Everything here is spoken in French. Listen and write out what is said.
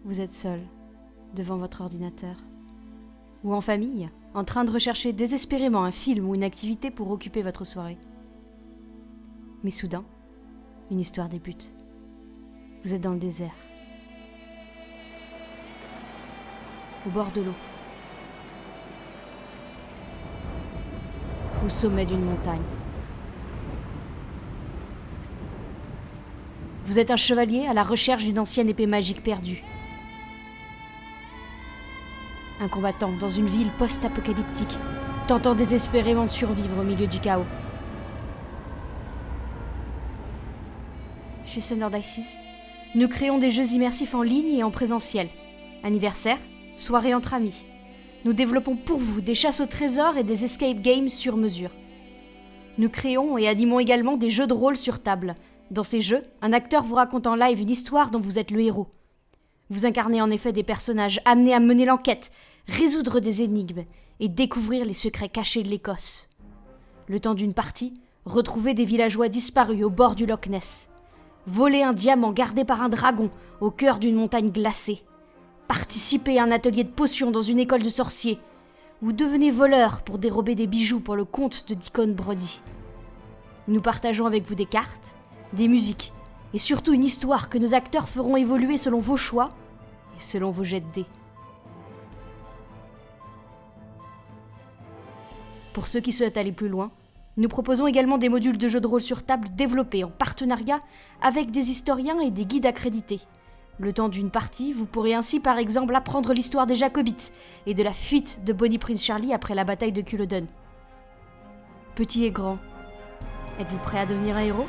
Vous êtes seul, devant votre ordinateur. Ou en famille, en train de rechercher désespérément un film ou une activité pour occuper votre soirée. Mais soudain, une histoire débute. Vous êtes dans le désert. Au bord de l'eau. Au sommet d'une montagne. Vous êtes un chevalier à la recherche d'une ancienne épée magique perdue. Un combattant dans une ville post-apocalyptique, tentant désespérément de survivre au milieu du chaos. Chez Thunder Dice, nous créons des jeux immersifs en ligne et en présentiel. Anniversaire, soirée entre amis. Nous développons pour vous des chasses au trésor et des escape games sur mesure. Nous créons et animons également des jeux de rôle sur table. Dans ces jeux, un acteur vous raconte en live une histoire dont vous êtes le héros. Vous incarnez en effet des personnages amenés à mener l'enquête, résoudre des énigmes et découvrir les secrets cachés de l'Écosse. Le temps d'une partie, retrouvez des villageois disparus au bord du Loch Ness. Voler un diamant gardé par un dragon au cœur d'une montagne glacée. Participez à un atelier de potions dans une école de sorciers. Ou devenez voleur pour dérober des bijoux pour le comte de Deacon Brody. Nous partageons avec vous des cartes, des musiques et surtout une histoire que nos acteurs feront évoluer selon vos choix et selon vos jets de dés. Pour ceux qui souhaitent aller plus loin, nous proposons également des modules de jeux de rôle sur table développés en partenariat avec des historiens et des guides accrédités. Le temps d'une partie, vous pourrez ainsi par exemple apprendre l'histoire des Jacobites et de la fuite de Bonnie Prince Charlie après la bataille de Culloden. Petit et grand, êtes-vous prêt à devenir un héros ?